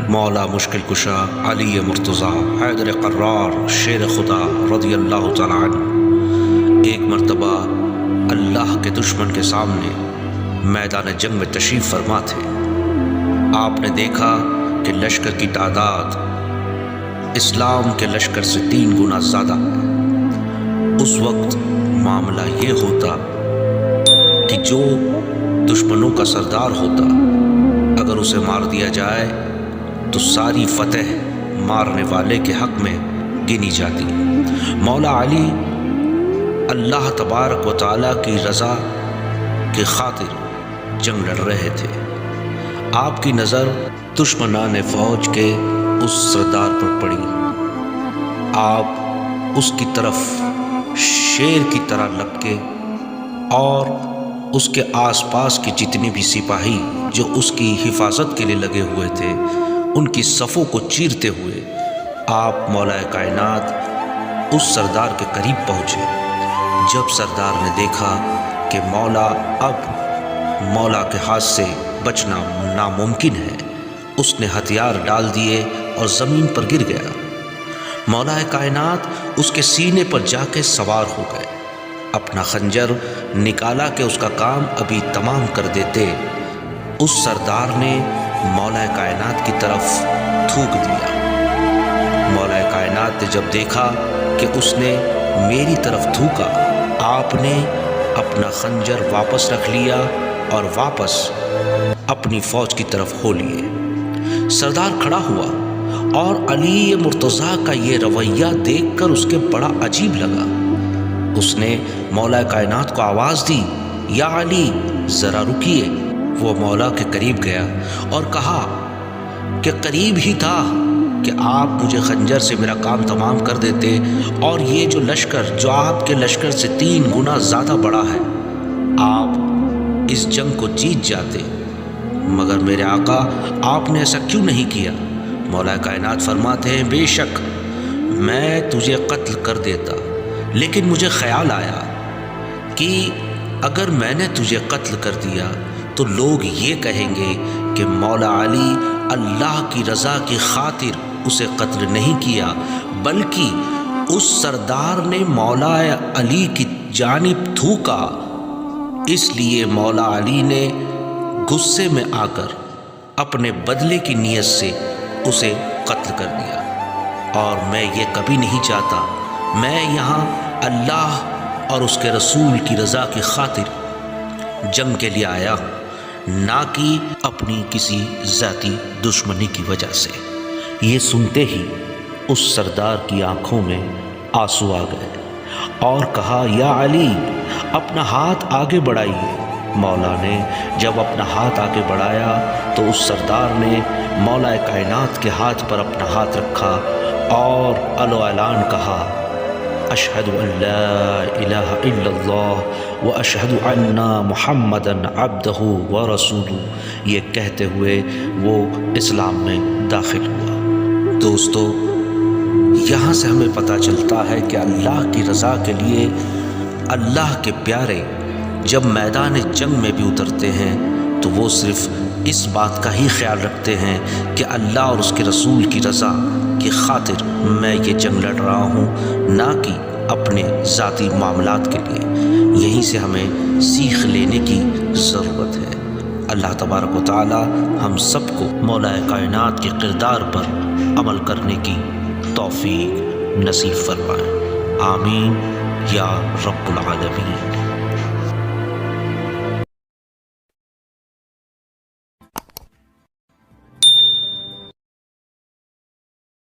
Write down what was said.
مولا مشکل کشا علی مرتضیٰ حیدر قرار شیر خدا رضی اللہ تعالیٰ عنہ ایک مرتبہ اللہ کے دشمن کے سامنے میدان جنگ میں تشریف فرما تھے۔ آپ نے دیکھا کہ لشکر کی تعداد اسلام کے لشکر سے 3 گنا زیادہ ہے۔ اس وقت معاملہ یہ ہوتا کہ جو دشمنوں کا سردار ہوتا اگر اسے مار دیا جائے تو ساری فتح مارنے والے کے حق میں گنی جاتی۔ مولا علی اللہ تبارک و تعالیٰ کی رضا کی خاطر جنگ لڑ رہے تھے۔ آپ کی نظر دشمنان فوج کے اس سردار پر پڑی۔ آپ اس کی طرف شیر کی طرح لپکے اور اس کے آس پاس کی جتنی بھی سپاہی جو اس کی حفاظت کے لیے لگے ہوئے تھے ان کی صفوں کو چیرتے ہوئے آپ مولا کائنات اس سردار کے قریب پہنچے۔ جب سردار نے دیکھا کہ مولا کے ہاتھ سے بچنا ناممکن ہے، اس نے ہتھیار ڈال دیے اور زمین پر گر گیا۔ مولا کائنات اس کے سینے پر جا کے سوار ہو گئے۔ اپنا خنجر نکالا کہ اس کا کام ابھی تمام کر دیتے۔ اس سردار نے مولا کائنات کی طرف تھوک دیا۔ مولا کائنات نے جب دیکھا کہ اس نے میری طرف تھوکا، آپ نے اپنا خنجر واپس رکھ لیا اور واپس اپنی فوج کی طرف ہو لیے۔ سردار کھڑا ہوا اور علی مرتضیٰ کا یہ رویہ دیکھ کر اس کے بڑا عجیب لگا۔ اس نے مولا کائنات کو آواز دی، یا علی ذرا رکیے۔ وہ مولا کے قریب گیا اور کہا کہ قریب ہی تھا کہ آپ مجھے خنجر سے میرا کام تمام کر دیتے اور یہ جو لشکر جو آپ کے لشکر سے 3 گنا زیادہ بڑا ہے، آپ اس جنگ کو جیت جاتے، مگر میرے آقا آپ نے ایسا کیوں نہیں کیا؟ مولا کائنات فرماتے ہیں، بے شک میں تجھے قتل کر دیتا، لیکن مجھے خیال آیا کہ اگر میں نے تجھے قتل کر دیا تو لوگ یہ کہیں گے کہ مولا علی اللہ کی رضا کی خاطر اسے قتل نہیں کیا، بلکہ اس سردار نے مولا علی کی جانب تھوکا، اس لیے مولا علی نے غصے میں آ کر اپنے بدلے کی نیت سے اسے قتل کر دیا۔ اور میں یہ کبھی نہیں چاہتا، میں یہاں اللہ اور اس کے رسول کی رضا کی خاطر جنگ کے لیے آیا ہوں، نہ کہ اپنی کسی ذاتی دشمنی کی وجہ سے۔ یہ سنتے ہی اس سردار کی آنکھوں میں آنسو آ گئے اور کہا، یا علی اپنا ہاتھ آگے بڑھائیے۔ مولا نے جب اپنا ہاتھ آگے بڑھایا تو اس سردار نے مولا کائنات کے ہاتھ پر اپنا ہاتھ رکھا اور اعلان کہا، اشہد ان لا الہ الا اللہ و اشہد ان محمدا عبدہ و رسولہ۔ یہ کہتے ہوئے وہ اسلام میں داخل ہوا۔ دوستو، یہاں سے ہمیں پتہ چلتا ہے کہ اللہ کی رضا کے لیے اللہ کے پیارے جب میدان جنگ میں بھی اترتے ہیں تو وہ صرف اس بات کا ہی خیال رکھتے ہیں کہ اللہ اور اس کے رسول کی رضا کی خاطر میں یہ جنگ لڑ رہا ہوں، نہ کہ اپنے ذاتی معاملات کے لیے۔ یہیں سے ہمیں سیکھ لینے کی ضرورت ہے۔ اللہ تبارک و تعالی ہم سب کو مولا کائنات کے کردار پر عمل کرنے کی توفیق نصیب فرمائے۔ آمین یا رب العالمین۔